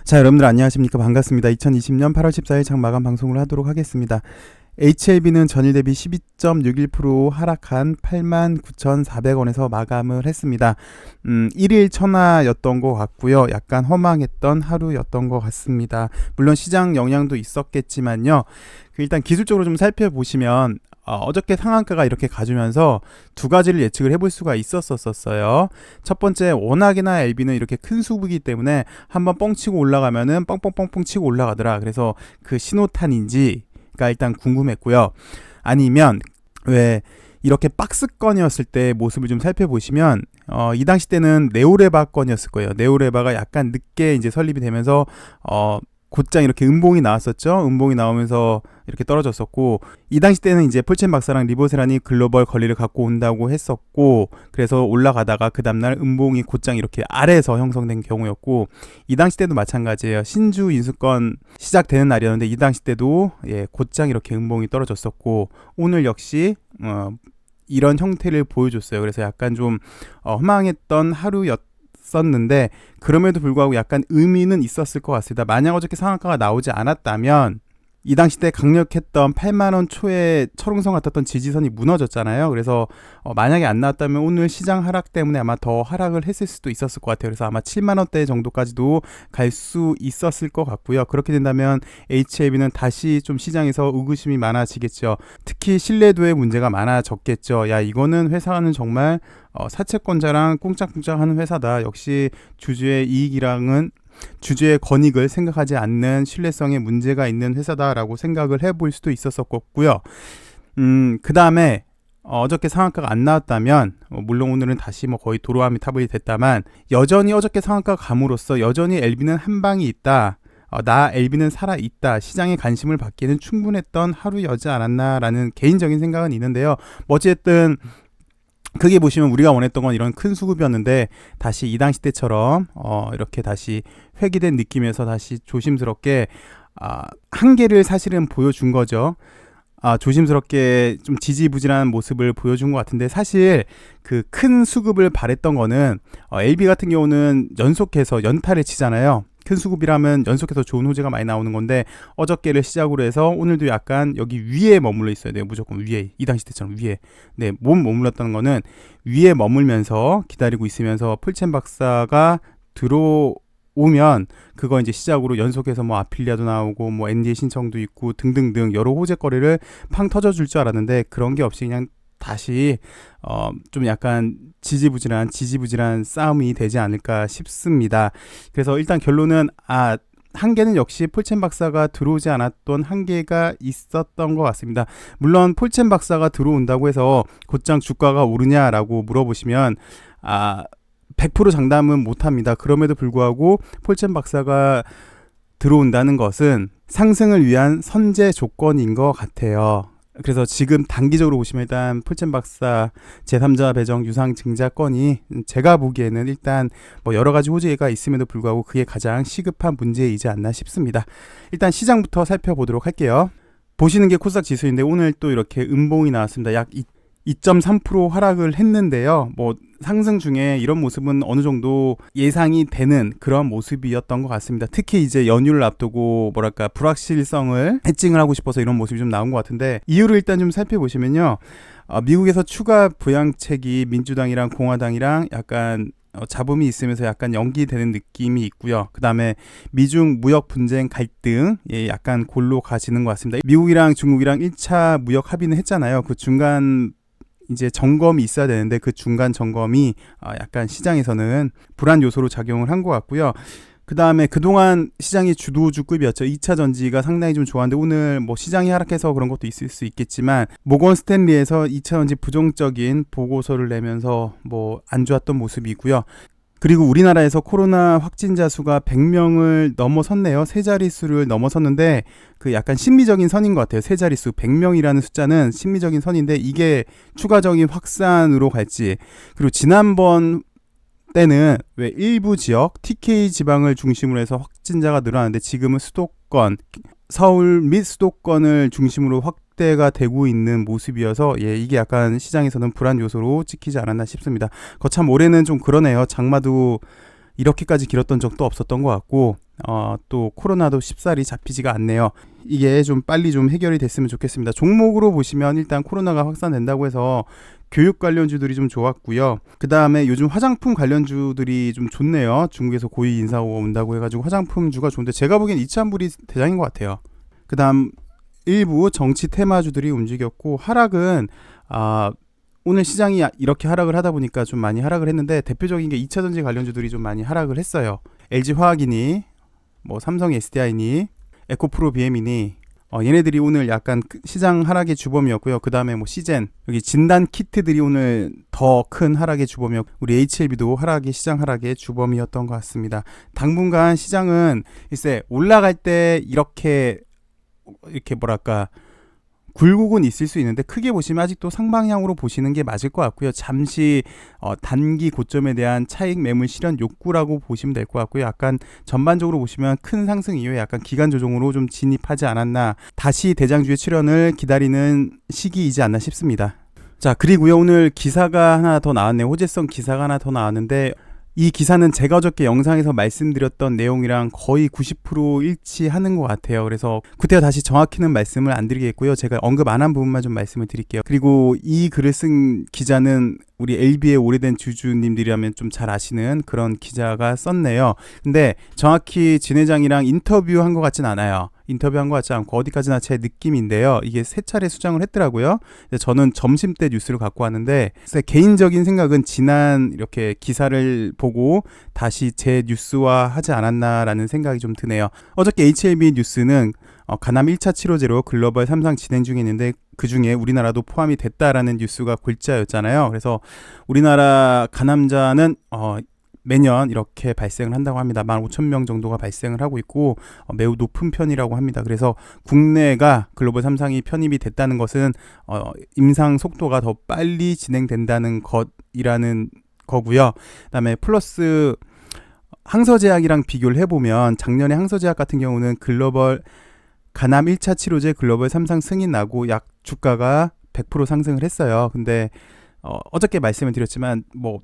자, 여러분들 안녕하십니까? 반갑습니다. 2020년 8월 14일 장마감 방송을 하도록 하겠습니다. HLB는 전일 대비 12.61% 하락한 89,400원에서 마감을 했습니다. 1일 천하였던 것 같고요. 약간 허망했던 하루였던 것 같습니다. 물론 시장 영향도 있었겠지만요. 일단 기술적으로 좀 살펴보시면 어저께 상한가가 이렇게 가주면서 두 가지를 예측을 해볼 수가 있었어요. 첫 번째, 워낙에나 LB는 이렇게 큰 수급이기 때문에 한번 뻥 치고 올라가면은 뻥뻥뻥뻥 치고 올라가더라. 그래서 그 신호탄인지가 일단 궁금했고요. 아니면 왜 이렇게 박스권이었을 때 모습을 좀 살펴보시면 이 당시 때는 네오레바 건이었을 거예요. 네오레바가 약간 늦게 이제 설립이 되면서 곧장 이렇게 음봉이 나왔었죠. 음봉이 나오면서 이렇게 떨어졌었고, 이 당시 때는 이제 폴첸 박사랑 리보세란이 글로벌 권리를 갖고 온다고 했었고, 그래서 올라가다가 그 다음날 음봉이 곧장 이렇게 아래에서 형성된 경우였고, 이 당시 때도 마찬가지예요. 신주 인수권 시작되는 날이었는데 이 당시 때도 곧장 이렇게 음봉이 떨어졌었고, 오늘 역시 이런 형태를 보여줬어요. 그래서 약간 좀 허망했던 하루였었는데, 그럼에도 불구하고 약간 의미는 있었을 것 같습니다. 만약 어저께 상한가가 나오지 않았다면 이 당시 때 강력했던 8만원 초에 철옹성 같았던 지지선이 무너졌잖아요. 그래서 만약에 안 나왔다면 오늘 시장 하락 때문에 아마 더 하락을 했을 수도 있었을 것 같아요. 그래서 아마 7만원대 정도까지도 갈 수 있었을 것 같고요. 그렇게 된다면 HLB는 다시 좀 시장에서 의구심이 많아지겠죠. 특히 신뢰도의 문제가 많아졌겠죠. 야, 이거는 회사는 정말 사채권자랑 꿍짝꿍짝하는 회사다. 역시 주주의 이익이랑은 주주의 권익을 생각하지 않는 신뢰성에 문제가 있는 회사다라고 생각을 해볼 수도 있었었고요. 그 다음에 어저께 상한가가 안 나왔다면 물론 오늘은 다시 거의 도로함이 타블이 됐다만, 여전히 어저께 상한가 감으로써 여전히 LB는 한 방이 있다, 나 LB는 살아있다, 시장의 관심을 받기에는 충분했던 하루여지 않았나라는 개인적인 생각은 있는데요. 어쨌든 크게 보시면 우리가 원했던 건 이런 큰 수급이었는데 다시 이 당시 때처럼 이렇게 다시 회귀된 느낌에서 다시 조심스럽게 한계를 사실은 보여준 거죠. 조심스럽게 좀 지지부진한 모습을 보여준 것 같은데, 사실 그 큰 수급을 바랬던 거는 LB 같은 경우는 연속해서 연타를 치잖아요. 큰 수급이라면 연속해서 좋은 호재가 많이 나오는 건데, 어저께를 시작으로 해서 오늘도 약간 여기 위에 머물러 있어야 돼요. 무조건 위에, 이 당시 때처럼 위에. 네, 몸 머물렀다는 거는 위에 머물면서 기다리고 있으면서 폴첸 박사가 들어오면 그거 이제 시작으로 연속해서 아필리아도 나오고 NDA 신청도 있고 등등등 여러 호재거리를 팡 터져줄 줄 알았는데, 그런 게 없이 그냥 다시 좀 약간 지지부진한 싸움이 되지 않을까 싶습니다. 그래서 일단 결론은 한계는 역시 폴첸 박사가 들어오지 않았던 한계가 있었던 것 같습니다. 물론 폴첸 박사가 들어온다고 해서 곧장 주가가 오르냐라고 물어보시면 100% 장담은 못합니다. 그럼에도 불구하고 폴첸 박사가 들어온다는 것은 상승을 위한 선제 조건인 것 같아요. 그래서 지금 단기적으로 보시면 일단 폴첸 박사 제3자 배정 유상 증자 건이 제가 보기에는 일단 여러 가지 호재가 있음에도 불구하고 그게 가장 시급한 문제이지 않나 싶습니다. 일단 시장부터 살펴보도록 할게요. 보시는 게 코스닥 지수인데 오늘 또 이렇게 음봉이 나왔습니다. 약 2.3% 하락을 했는데요. 상승 중에 이런 모습은 어느 정도 예상이 되는 그런 모습이었던 것 같습니다. 특히 이제 연휴를 앞두고 불확실성을 해칭을 하고 싶어서 이런 모습이 좀 나온 것 같은데, 이유를 일단 좀 살펴보시면요. 미국에서 추가 부양책이 민주당이랑 공화당이랑 약간 잡음이 있으면서 약간 연기되는 느낌이 있고요. 그 다음에 미중 무역 분쟁 갈등 약간 골로 가지는 것 같습니다. 미국이랑 중국이랑 1차 무역 합의는 했잖아요. 그 중간 이제 점검이 있어야 되는데 그 중간 점검이 약간 시장에서는 불안 요소로 작용을 한 것 같고요. 그 다음에 그동안 시장이 주도주급이었죠. 2차 전지가 상당히 좀 좋았는데 오늘 시장이 하락해서 그런 것도 있을 수 있겠지만, 모건 스탠리에서 2차 전지 부정적인 보고서를 내면서 안 좋았던 모습이고요. 그리고 우리나라에서 코로나 확진자 수가 100명을 넘어섰네요. 세 자릿수를 넘어섰는데 그 약간 심리적인 선인 것 같아요. 세 자릿수 100명이라는 숫자는 심리적인 선인데 이게 추가적인 확산으로 갈지, 그리고 지난번 때는 왜 일부 지역 TK 지방을 중심으로 해서 확진자가 늘어나는데 지금은 수도권, 서울 및 수도권을 중심으로 확대가 되고 있는 모습이어서 이게 약간 시장에서는 불안 요소로 찍히지 않았나 싶습니다. 거참 올해는 좀 그러네요. 장마도 이렇게까지 길었던 적도 없었던 것 같고 또 코로나도 쉽사리 잡히지가 않네요. 이게 좀 빨리 좀 해결이 됐으면 좋겠습니다. 종목으로 보시면 일단 코로나가 확산된다고 해서 교육 관련주들이 좀 좋았고요. 그 다음에 요즘 화장품 관련주들이 좀 좋네요. 중국에서 고위 인사가 온다고 해가지고 화장품주가 좋은데 제가 보기엔 이차한불이 대장인 것 같아요. 그 다음 일부 정치 테마주들이 움직였고 하락은 오늘 시장이 이렇게 하락을 하다 보니까 좀 많이 하락을 했는데 대표적인 게 2차전지 관련주들이 좀 많이 하락을 했어요. LG화학이니 뭐 삼성 SDI니 에코프로 BM이니 얘네들이 오늘 약간 시장 하락의 주범이었고요. 그 다음에 뭐 시젠, 여기 진단 키트들이 오늘 더 큰 하락의 주범이었고 우리 HLB도 시장 하락의 주범이었던 것 같습니다. 당분간 시장은 글쎄 올라갈 때 이렇게 뭐랄까 굴곡은 있을 수 있는데 크게 보시면 아직도 상방향으로 보시는 게 맞을 것 같고요. 잠시 단기 고점에 대한 차익 매물 실현 욕구라고 보시면 될 것 같고요. 약간 전반적으로 보시면 큰 상승 이후에 약간 기간 조정으로 좀 진입하지 않았나, 다시 대장주의 출현을 기다리는 시기이지 않나 싶습니다. 자, 그리고요, 오늘 기사가 하나 더 나왔네요. 호재성 기사가 하나 더 나왔는데 이 기사는 제가 어저께 영상에서 말씀드렸던 내용이랑 거의 90% 일치하는 것 같아요. 그래서 그때와 다시 정확히는 말씀을 안 드리겠고요. 제가 언급 안 한 부분만 좀 말씀을 드릴게요. 그리고 이 글을 쓴 기자는 우리 LB의 오래된 주주님들이라면 좀 잘 아시는 그런 기자가 썼네요. 근데 정확히 진 회장이랑 인터뷰한 것 같진 않아요. 인터뷰한 것 같지 않고 어디까지나 제 느낌인데요. 이게 3차례 수정을 했더라고요. 저는 점심때 뉴스를 갖고 왔는데 개인적인 생각은 지난 이렇게 기사를 보고 다시 제 뉴스화 하지 않았나라는 생각이 좀 드네요. 어저께 HLB 뉴스는 가남 1차 치료제로 글로벌 3상 진행 중에 있는데 그 중에 우리나라도 포함이 됐다라는 뉴스가 골자였잖아요. 그래서 우리나라 가남자는 매년 이렇게 발생을 한다고 합니다. 15,000명 정도가 발생을 하고 있고 매우 높은 편이라고 합니다. 그래서 국내가 글로벌 3상이 편입이 됐다는 것은 임상 속도가 더 빨리 진행된다는 것이라는 거고요. 그다음에 플러스 항서제약이랑 비교를 해보면 작년에 항서제약 같은 경우는 글로벌 가남 1차 치료제 글로벌 3상 승인 나고 약 주가가 100% 상승을 했어요. 근데 어저께 말씀을 드렸지만 뭐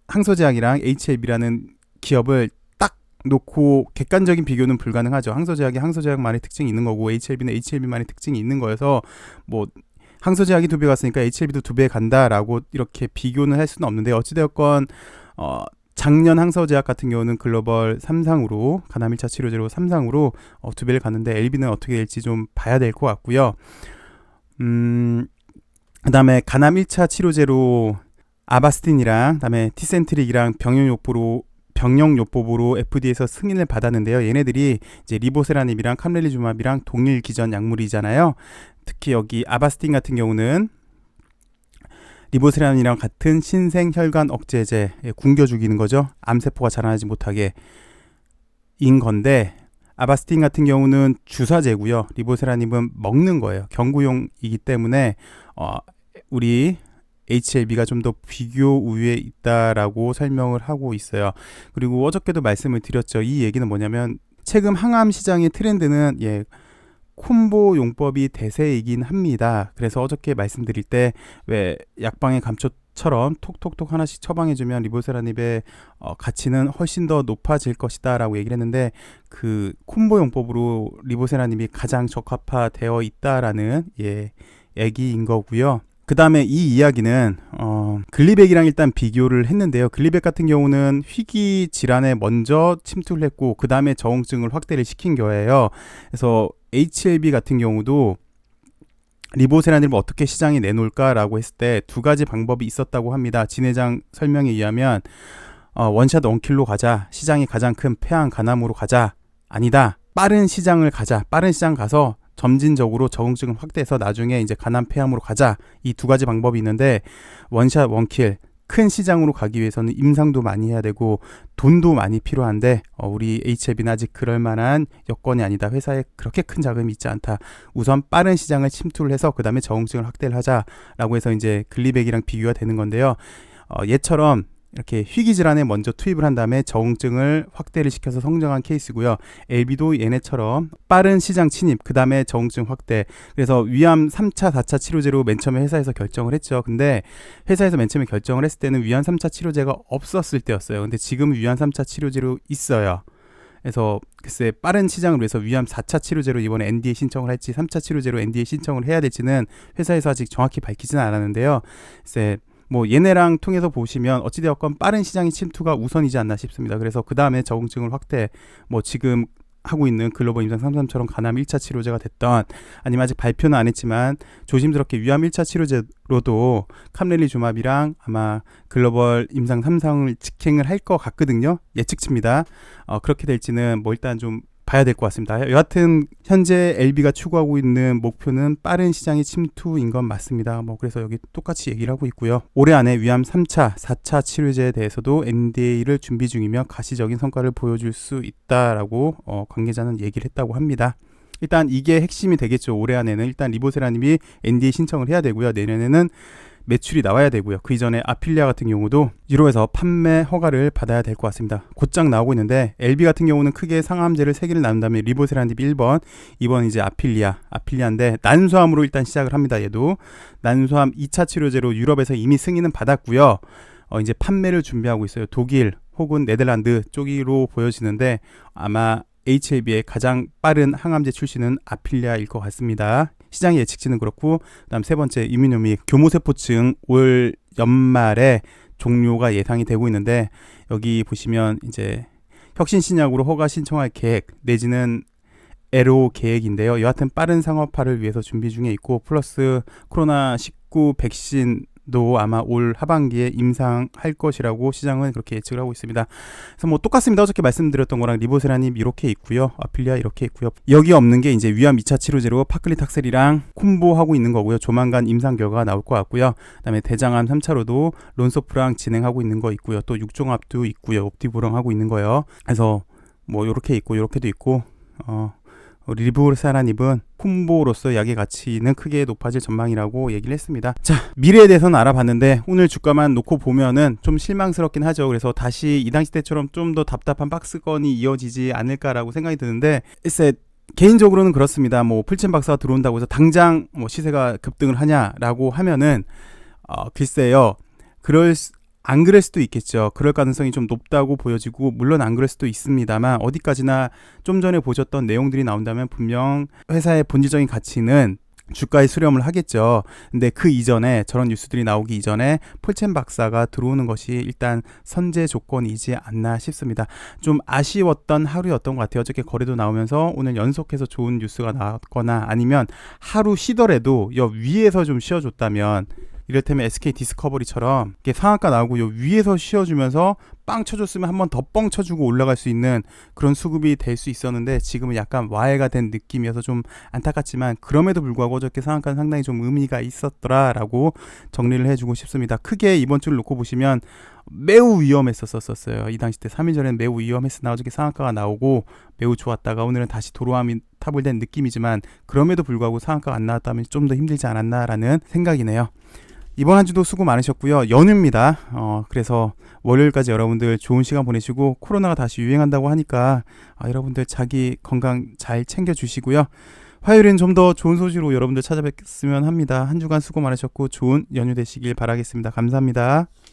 항서제약이랑 HLB라는 기업을 딱 놓고 객관적인 비교는 불가능하죠. 항서제약이 항서제약만의 특징이 있는 거고 HLB는 HLB만의 특징이 있는 거여서 뭐 항서제약이 2배 갔으니까 HLB도 2배 간다라고 이렇게 비교는 할 수는 없는데 어찌되었건 작년 항서제약 같은 경우는 글로벌 3상으로 가남 1차 치료제로 3상으로 2배를 갔는데 LB는 어떻게 될지 좀 봐야 될 것 같고요. 그 다음에 가남 1차 치료제로 아바스틴이랑 그다음에 티센트릭이랑 병용요법으로 FDA에서 승인을 받았는데요. 얘네들이 이제 리보세라닙이랑 캄렐리주맙이랑 동일 기전 약물이잖아요. 특히 여기 아바스틴 같은 경우는 리보세라닙이랑 같은 신생 혈관 억제제, 굶겨 죽이는 거죠. 암세포가 자라나지 못하게 인 건데 아바스틴 같은 경우는 주사제고요. 리보세라닙은 먹는 거예요. 경구용이기 때문에 우리 HLB가 좀 더 비교 우위에 있다라고 설명을 하고 있어요. 그리고 어저께도 말씀을 드렸죠. 이 얘기는 뭐냐면 최근 항암 시장의 트렌드는 콤보 용법이 대세이긴 합니다. 그래서 어저께 말씀드릴 때 왜 약방의 감초처럼 톡톡톡 하나씩 처방해주면 리보세라닙의 가치는 훨씬 더 높아질 것이다 라고 얘기를 했는데 그 콤보 용법으로 리보세라닙이 가장 적합화되어 있다라는 얘기인 거고요. 그 다음에 이 이야기는 글리백이랑 일단 비교를 했는데요. 글리백 같은 경우는 희귀 질환에 먼저 침투를 했고 그 다음에 저응증을 확대를 시킨 거예요. 그래서 HLB 같은 경우도 리보세라닙을 어떻게 시장에 내놓을까라고 했을 때 2가지 방법이 있었다고 합니다. 진 회장 설명에 의하면 원샷 원킬로 가자, 시장이 가장 큰 폐암 가남으로 가자, 아니다, 빠른 시장을 가자, 빠른 시장 가서 점진적으로 적응증을 확대해서 나중에 이제 가남 폐암으로 가자. 이 2가지 방법이 있는데 원샷 원킬 큰 시장으로 가기 위해서는 임상도 많이 해야 되고 돈도 많이 필요한데 우리 HLB는 아직 그럴 만한 여건이 아니다. 회사에 그렇게 큰 자금이 있지 않다. 우선 빠른 시장을 침투를 해서 그 다음에 적응증을 확대를 하자라고 해서 이제 글리백이랑 비교가 되는 건데요. 얘처럼 이렇게 희귀질환에 먼저 투입을 한 다음에 적응증을 확대를 시켜서 성장한 케이스고요. LB도 얘네처럼 빠른 시장 침입, 그 다음에 적응증 확대. 그래서 위암 3차, 4차 치료제로 맨 처음에 회사에서 결정을 했죠. 근데 회사에서 맨 처음에 결정을 했을 때는 위암 3차 치료제가 없었을 때였어요. 근데 지금 위암 3차 치료제로 있어요. 그래서 글쎄 빠른 시장을 위해서 위암 4차 치료제로 이번에 NDA 신청을 할지 3차 치료제로 NDA 신청을 해야 될지는 회사에서 아직 정확히 밝히지는 않았는데요. 글쎄 뭐 얘네랑 통해서 보시면 어찌되었건 빠른 시장의 침투가 우선이지 않나 싶습니다. 그래서 그 다음에 적응증을 확대, 뭐 지금 하고 있는 글로벌 임상 33처럼 간암 1차 치료제가 됐던, 아니면 아직 발표는 안 했지만 조심스럽게 위암 1차 치료제로도 캄렐리주맙이랑 아마 글로벌 임상 3상을 직행을 할 것 같거든요. 예측치입니다. 그렇게 될지는 뭐 일단 좀 봐야 될 것 같습니다. 여하튼 현재 LB가 추구하고 있는 목표는 빠른 시장의 침투인 건 맞습니다. 뭐 그래서 여기 똑같이 얘기를 하고 있고요. 올해 안에 위암 3차, 4차 치료제에 대해서도 NDA를 준비 중이며 가시적인 성과를 보여줄 수 있다라고 관계자는 얘기를 했다고 합니다. 일단 이게 핵심이 되겠죠. 올해 안에는 일단 리보세라님이 NDA 신청을 해야 되고요. 내년에는 매출이 나와야 되고요. 그 이전에 아필리아 같은 경우도 유로에서 판매 허가를 받아야 될 것 같습니다. 곧장 나오고 있는데 LB 같은 경우는 크게 상암제를 3개를 나눈 다음에 리보세라닙 1번, 2번 이제 아필리아인데 난소암으로 일단 시작을 합니다. 얘도 난소암 2차 치료제로 유럽에서 이미 승인은 받았고요. 이제 판매를 준비하고 있어요. 독일 혹은 네덜란드 쪽으로 보여지는데 아마 HLB의 가장 빠른 항암제 출시는 아필리아일 것 같습니다. 시장의 예측치는 그렇고, 그다음 세 번째 이뮤노믹 교모세포증 올 연말에 종료가 예상이 되고 있는데, 여기 보시면 이제 혁신신약으로 허가 신청할 계획 내지는 애로 계획인데요. 여하튼 빠른 상업화를 위해서 준비 중에 있고, 플러스 코로나19 백신도 아마 올 하반기에 임상할 것이라고 시장은 그렇게 예측을 하고 있습니다. 그래서 뭐 똑같습니다. 어저께 말씀드렸던 거랑 리보세라님 이렇게 있고요. 아필리아 이렇게 있고요. 여기 없는 게 이제 위암 2차 치료제로 파클리탁셀이랑 콤보하고 있는 거고요. 조만간 임상 결과가 나올 것 같고요. 그다음에 대장암 3차로도 론소프랑 진행하고 있는 거 있고요. 또 육종합도 있고요. 옵티브랑 하고 있는 거요. 그래서 뭐 이렇게 있고 이렇게도 있고, 리보세라닙은 콤보로서 약의 가치는 크게 높아질 전망이라고 얘기를 했습니다. 자, 미래에 대해서는 알아봤는데 오늘 주가만 놓고 보면은 좀 실망스럽긴 하죠. 그래서 다시 이 당시 때처럼 좀 더 답답한 박스권이 이어지지 않을까라고 생각이 드는데, 글쎄 개인적으로는 그렇습니다. 뭐 풀첸 박사가 들어온다고 해서 당장 뭐 시세가 급등을 하냐라고 하면은 글쎄요. 안 그럴 수도 있겠죠. 그럴 가능성이 좀 높다고 보여지고, 물론 안 그럴 수도 있습니다만, 어디까지나 좀 전에 보셨던 내용들이 나온다면 분명 회사의 본질적인 가치는 주가에 수렴을 하겠죠. 근데 그 이전에, 저런 뉴스들이 나오기 이전에 폴첸 박사가 들어오는 것이 일단 선제 조건이지 않나 싶습니다. 좀 아쉬웠던 하루였던 것 같아요. 어저께 거래도 나오면서 오늘 연속해서 좋은 뉴스가 나왔거나, 아니면 하루 쉬더라도 여 위에서 좀 쉬어줬다면, 이를테면 SK 디스커버리처럼 이렇게 상한가 나오고 요 위에서 쉬어주면서 빵 쳐줬으면 한 번 더 뻥 쳐주고 올라갈 수 있는 그런 수급이 될 수 있었는데, 지금은 약간 와해가 된 느낌이어서 좀 안타깝지만, 그럼에도 불구하고 어저께 상한가는 상당히 좀 의미가 있었더라라고 정리를 해주고 싶습니다. 크게 이번 주를 놓고 보시면 매우 위험했었어요. 이 당시 때 3일 전에는 매우 위험했으나 어저께 상한가가 나오고 매우 좋았다가 오늘은 다시 도로함이 타불된 느낌이지만, 그럼에도 불구하고 상한가가 안 나왔다면 좀 더 힘들지 않았나라는 생각이네요. 이번 한 주도 수고 많으셨고요. 연휴입니다. 그래서 월요일까지 여러분들 좋은 시간 보내시고, 코로나가 다시 유행한다고 하니까 여러분들 자기 건강 잘 챙겨주시고요. 화요일은 좀 더 좋은 소식으로 여러분들 찾아뵙겠으면 합니다. 한 주간 수고 많으셨고 좋은 연휴 되시길 바라겠습니다. 감사합니다.